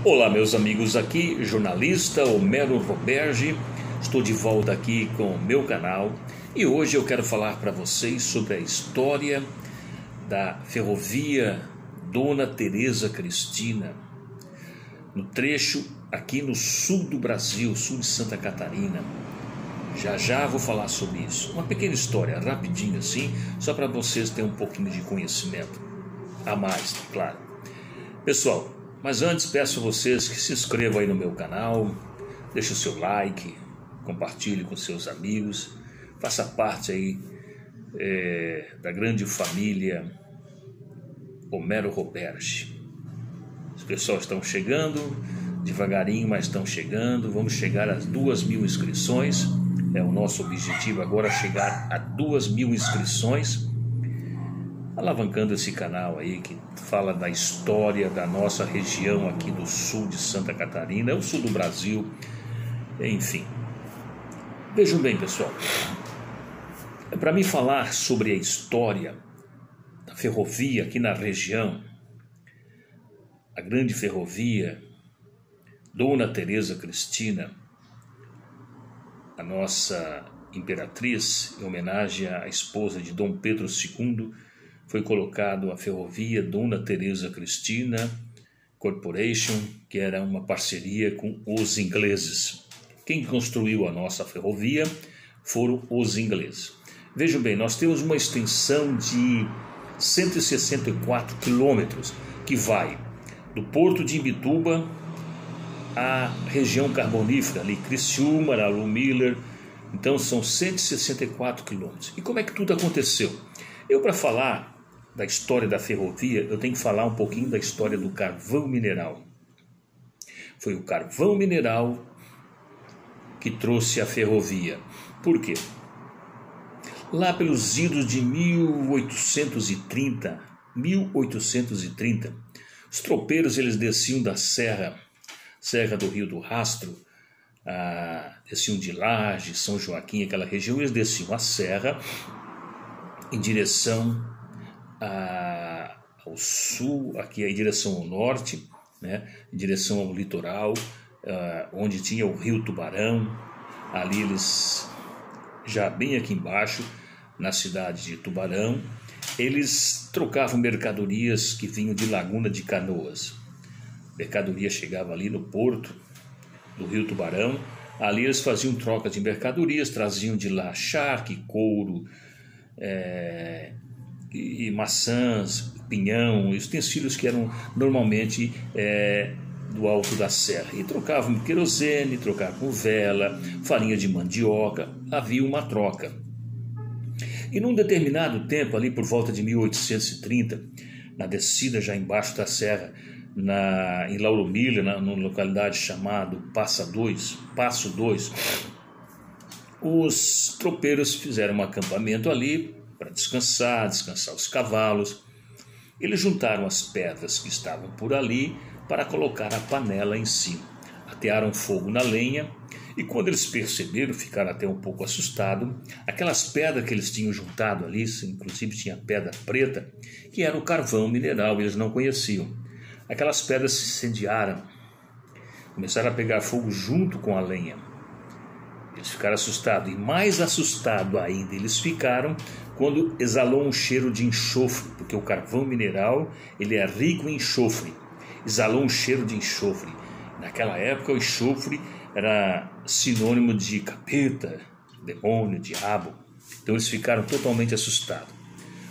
Olá, meus amigos, aqui jornalista Homero Roberge. Estou de volta aqui com o meu canal e hoje eu quero falar para vocês sobre a história da ferrovia Dona Teresa Cristina, no trecho aqui no sul do Brasil, sul de Santa Catarina. Já vou falar sobre isso. Uma pequena história, rapidinho assim, só para vocês terem um pouquinho de conhecimento a mais, claro. Pessoal, mas antes peço a vocês que se inscrevam aí no meu canal, deixe o seu like, compartilhe com seus amigos, faça parte aí da grande família Homero Roberge. Os pessoal estão chegando, devagarinho, mas estão chegando. Vamos chegar às 2.000 inscrições. É o nosso objetivo agora, chegar a 2.000 inscrições, alavancando esse canal aí que fala da história da nossa região aqui do sul de Santa Catarina, é o sul do Brasil, enfim. Vejam bem, pessoal, para mim falar sobre a história da ferrovia aqui na região, a grande ferrovia Dona Teresa Cristina, a nossa imperatriz, em homenagem à esposa de Dom Pedro II, foi colocado a ferrovia Dona Teresa Cristina Corporation, que era uma parceria com os ingleses. Quem construiu a nossa ferrovia foram os ingleses. Vejam bem, nós temos uma extensão de 164 quilômetros, que vai do Porto de Imbituba à região carbonífera, ali Criciúma, Aralu Miller. Então são 164 quilômetros. E como é que tudo aconteceu? Para falar da história da ferrovia, eu tenho que falar um pouquinho da história do carvão mineral. Foi o carvão mineral que trouxe a ferrovia. Por quê? Lá pelos idos de 1830, os tropeiros eles desciam da Serra do Rio do Rastro, desciam de Laje, São Joaquim, aquela região, eles desciam a serra em direção ao sul, aqui em direção ao norte, né, em direção ao litoral, onde tinha o Rio Tubarão. Ali eles, já bem aqui embaixo, na cidade de Tubarão, eles trocavam mercadorias que vinham de Laguna de Canoas. Mercadoria chegava ali no porto do Rio Tubarão. Ali eles faziam troca de mercadorias, traziam de lá charque, couro, e maçãs, pinhão, utensílios que eram normalmente do alto da serra. E trocavam querosene, trocavam vela, farinha de mandioca, havia uma troca. E num determinado tempo, ali por volta de 1830, na descida já embaixo da serra, em Lauro Miller, numa localidade chamada Passo 2, os tropeiros fizeram um acampamento ali para descansar os cavalos. Eles juntaram as pedras que estavam por ali para colocar a panela em cima. Atearam fogo na lenha e quando eles perceberam, ficaram até um pouco assustados, aquelas pedras que eles tinham juntado ali, inclusive tinha pedra preta, que era o carvão mineral, eles não conheciam. Aquelas pedras se incendiaram, começaram a pegar fogo junto com a lenha. Eles ficaram assustados, e mais assustados ainda eles ficaram quando exalou um cheiro de enxofre, porque o carvão mineral ele é rico em enxofre. Exalou um cheiro de enxofre. Naquela época o enxofre era sinônimo de capeta, demônio, diabo. Então eles ficaram totalmente assustados.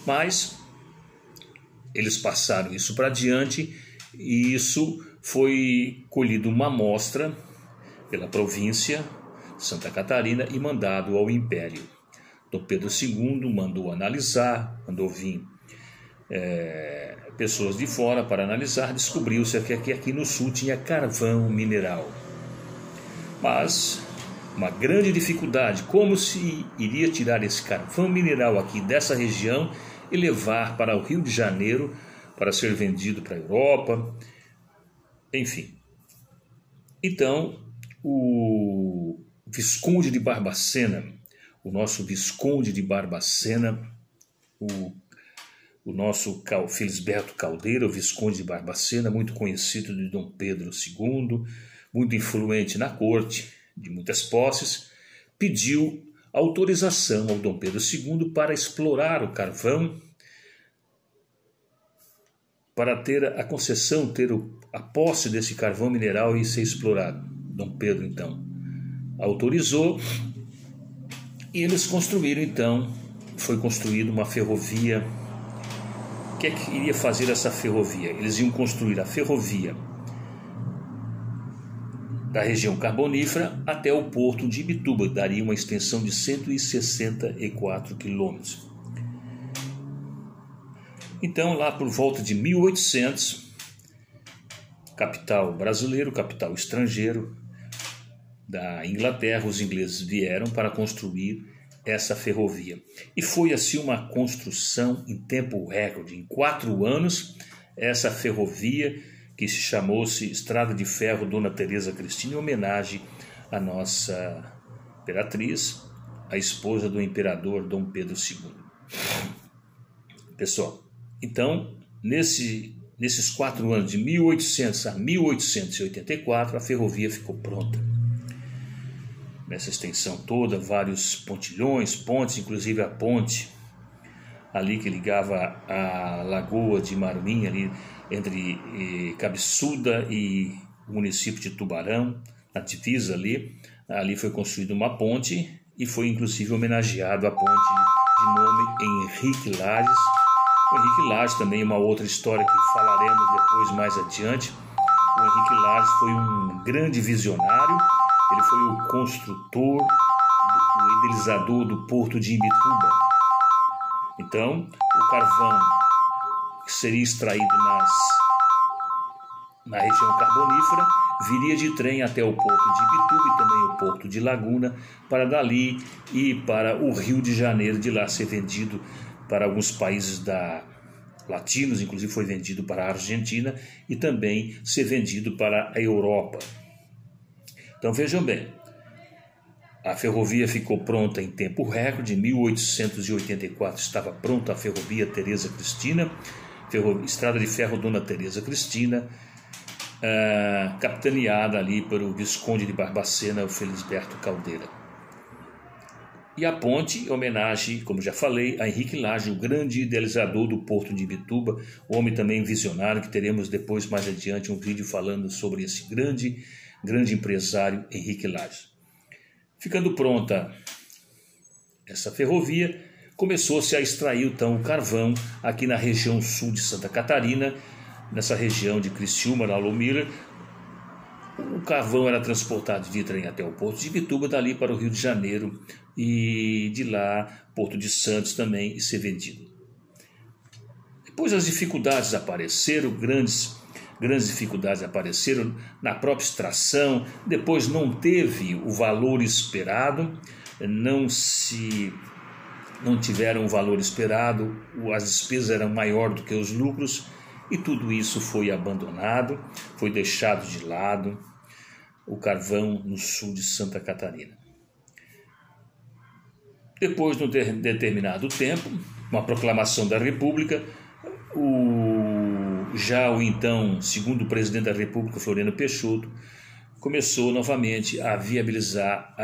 Mas eles passaram isso para diante e isso foi colhido uma amostra pela província Santa Catarina e mandado ao Império. Dom Pedro II mandou analisar, mandou vir pessoas de fora para analisar. Descobriu-se que aqui no sul tinha carvão mineral. Mas uma grande dificuldade, como se iria tirar esse carvão mineral aqui dessa região e levar para o Rio de Janeiro para ser vendido para a Europa, enfim. Então, o Visconde de Barbacena, o nosso Visconde de Barbacena, o o nosso Felisberto Caldeira, o Visconde de Barbacena, muito conhecido de Dom Pedro II, muito influente na corte, de muitas posses, pediu autorização ao Dom Pedro II para explorar o carvão, para ter a concessão, ter a posse desse carvão mineral e ser explorado. Dom Pedro, então, autorizou e eles construíram, então, foi construída uma ferrovia. O que é que iria fazer essa ferrovia? Eles iam construir a ferrovia da região carbonífera até o porto de Imbituba, daria uma extensão de 164 quilômetros. Então, lá por volta de 1800, capital brasileiro, capital estrangeiro da Inglaterra, os ingleses vieram para construir essa ferrovia. E foi assim uma construção em tempo recorde. Em 4 anos, essa ferrovia, que se chamou-se Estrada de Ferro Dona Teresa Cristina, em homenagem à nossa imperatriz, a esposa do imperador Dom Pedro II. Pessoal, então, nesses 4 anos, de 1800 a 1884, a ferrovia ficou pronta. Nessa extensão toda, vários pontilhões, pontes, inclusive a ponte ali que ligava a Lagoa de Marumim, ali entre Cabeçuda e o município de Tubarão, na divisa ali foi construída uma ponte e foi inclusive homenageado a ponte de nome Henrique Lages. O Henrique Lages também é uma outra história que falaremos depois mais adiante. O Henrique Lages foi um grande visionário, ele foi o construtor, o idealizador do porto de Imbituba. Então, o carvão que seria extraído na região carbonífera viria de trem até o porto de Imbituba e também o porto de Laguna, para dali ir para o Rio de Janeiro, de lá ser vendido para alguns países latinos, inclusive foi vendido para a Argentina e também ser vendido para a Europa. Então vejam bem, a ferrovia ficou pronta em tempo recorde. Em 1884 estava pronta a ferrovia Teresa Cristina, Estrada de Ferro Dona Teresa Cristina, capitaneada ali pelo Visconde de Barbacena, o Felisberto Caldeira. E a ponte, em homenagem, como já falei, a Henrique Lages, o grande idealizador do porto de Imbituba, homem também visionário, que teremos depois, mais adiante, um vídeo falando sobre esse grande empresário Henrique Lages. Ficando pronta essa ferrovia, começou-se a extrair então o carvão aqui na região sul de Santa Catarina, nessa região de Criciúma, Laumira. O carvão era transportado de trem até o porto de Imbituba, dali para o Rio de Janeiro e de lá Porto de Santos também, e ser vendido. Depois as dificuldades apareceram, grandes dificuldades apareceram na própria extração. Depois não teve o valor esperado, não tiveram o valor esperado, as despesas eram maiores do que os lucros e tudo isso foi abandonado, foi deixado de lado, o carvão no sul de Santa Catarina. Depois de um determinado tempo, uma proclamação da República, o então segundo presidente da República, Floriano Peixoto, começou novamente a viabilizar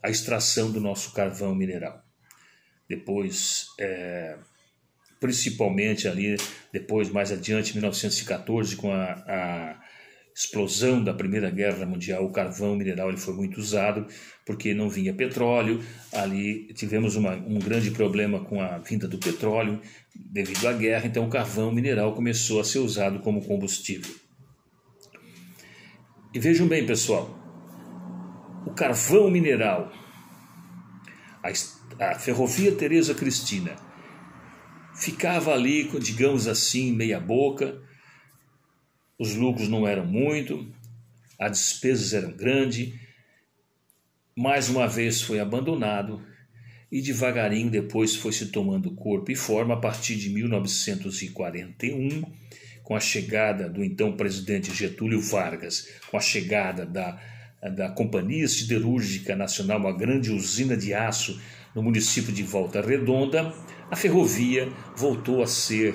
a extração do nosso carvão mineral. Depois, principalmente ali, depois mais adiante, em 1914, com a explosão da Primeira Guerra Mundial, o carvão mineral ele foi muito usado, porque não vinha petróleo. Ali tivemos um grande problema com a vinda do petróleo devido à guerra, então o carvão mineral começou a ser usado como combustível. E vejam bem, pessoal, o carvão mineral, a ferrovia Teresa Cristina, ficava ali, digamos assim, meia boca. Os lucros não eram muito, as despesas eram grandes. Mais uma vez foi abandonado e devagarinho depois foi se tomando corpo e forma a partir de 1941, com a chegada do então presidente Getúlio Vargas, com a chegada da Companhia Siderúrgica Nacional, uma grande usina de aço no município de Volta Redonda. a ferrovia voltou a ser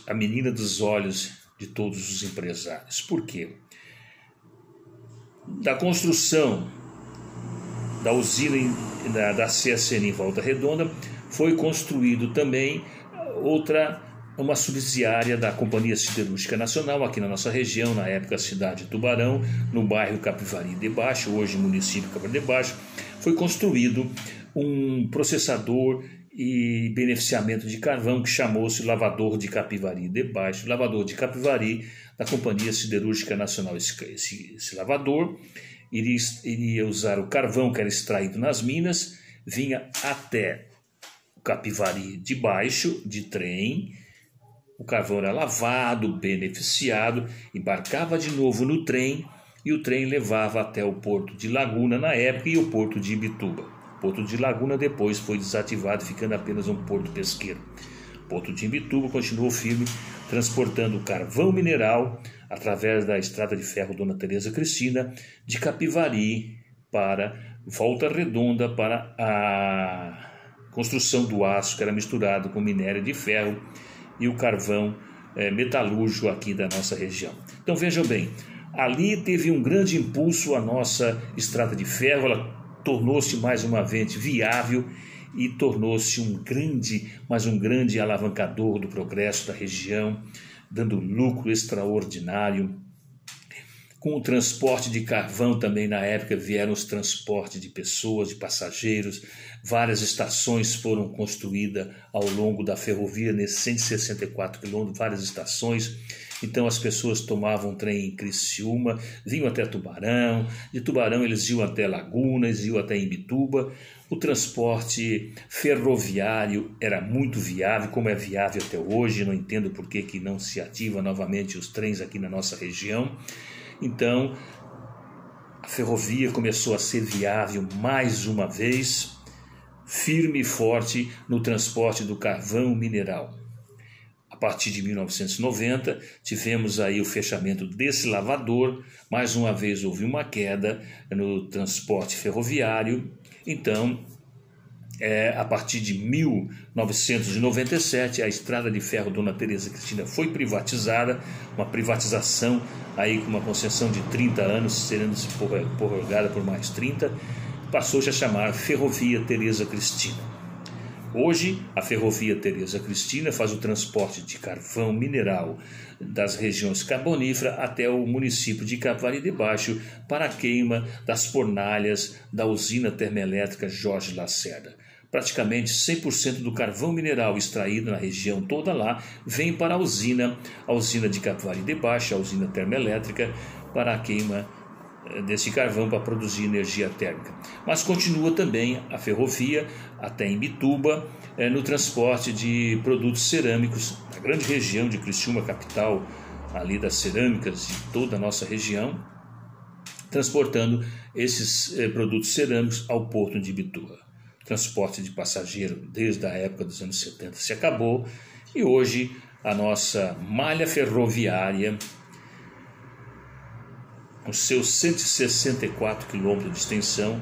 a menina dos olhos de todos os empresários. Por quê? Da construção da usina da CSN em Volta Redonda, foi construído também uma subsidiária da Companhia Siderúrgica Nacional, aqui na nossa região, na época cidade de Tubarão, no bairro Capivari de Baixo, hoje município Capivari de Baixo. Foi construído um processador e beneficiamento de carvão que chamou-se Lavador de Capivari de Baixo, Lavador de Capivari da Companhia Siderúrgica Nacional. Esse lavador iria usar o carvão que era extraído nas minas, vinha até o Capivari de Baixo de trem, o carvão era lavado, beneficiado, embarcava de novo no trem e o trem levava até o Porto de Laguna na época e o Porto de Imbituba. O Porto de Laguna depois foi desativado, ficando apenas um porto pesqueiro. O Porto de Imbituba continuou firme, transportando carvão mineral através da estrada de ferro Dona Teresa Cristina, de Capivari para Volta Redonda, para a construção do aço, que era misturado com minério de ferro e o carvão metalúrgico aqui da nossa região. Então vejam bem, ali teve um grande impulso a nossa estrada de ferro, ela tornou-se mais uma vez viável e tornou-se um grande alavancador do progresso da região, dando lucro extraordinário. Com o transporte de carvão também na época vieram os transportes de pessoas, de passageiros. Várias estações foram construídas ao longo da ferrovia, nesses 164 quilômetros, várias estações. Então as pessoas tomavam trem em Criciúma, vinham até Tubarão, de Tubarão eles iam até Laguna, eles iam até Imbituba. O transporte ferroviário era muito viável, como é viável até hoje. Não entendo por que não se ativa novamente os trens aqui na nossa região. Então, a ferrovia começou a ser viável mais uma vez, firme e forte no transporte do carvão mineral. A partir de 1990, tivemos aí o fechamento desse lavador, mais uma vez houve uma queda no transporte ferroviário. Então, a partir de 1997, a estrada de ferro Dona Teresa Cristina foi privatizada, uma privatização aí com uma concessão de 30 anos, sendo-se prorrogada por mais 30, passou-se a chamar Ferrovia Teresa Cristina. Hoje, a Ferrovia Teresa Cristina faz o transporte de carvão mineral das regiões carboníferas até o município de Capivari de Baixo para a queima das fornalhas da usina termoelétrica Jorge Lacerda. Praticamente 100% do carvão mineral extraído na região toda lá vem para a usina de Capivari de Baixo, a usina termoelétrica, para a queima desse carvão para produzir energia térmica. Mas continua também a ferrovia até Imbituba no transporte de produtos cerâmicos da grande região de Criciúma, capital ali das cerâmicas de toda a nossa região, transportando esses produtos cerâmicos ao porto de Imbituba. Transporte de passageiro desde a época dos anos 70 se acabou e hoje a nossa malha ferroviária, com seus 164 quilômetros de extensão,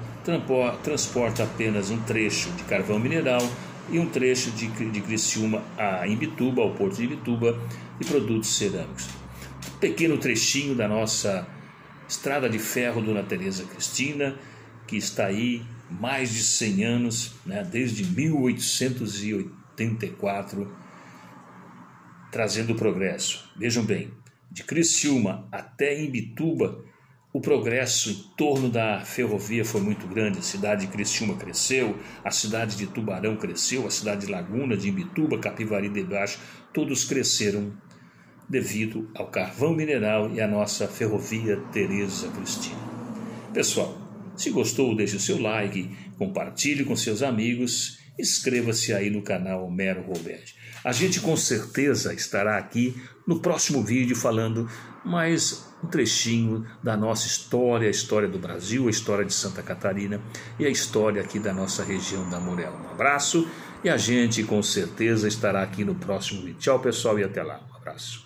transporta apenas um trecho de carvão mineral e um trecho de Criciúma a Imbituba, ao porto de Imbituba, de produtos cerâmicos. Um pequeno trechinho da nossa estrada de ferro Dona Teresa Cristina, que está aí mais de 100 anos, desde 1884, trazendo progresso. Vejam bem, de Criciúma até Imbituba, o progresso em torno da ferrovia foi muito grande. A cidade de Criciúma cresceu, a cidade de Tubarão cresceu, a cidade de Laguna, de Imbituba, Capivari de Baixo, todos cresceram devido ao carvão mineral e à nossa ferrovia Teresa Cristina. Pessoal, se gostou, deixe o seu like, compartilhe com seus amigos, inscreva-se aí no canal Homero Roberge. A gente com certeza estará aqui no próximo vídeo falando mais um trechinho da nossa história, a história do Brasil, a história de Santa Catarina e a história aqui da nossa região da Murela. Um abraço e a gente com certeza estará aqui no próximo vídeo. Tchau, pessoal, e até lá. Um abraço.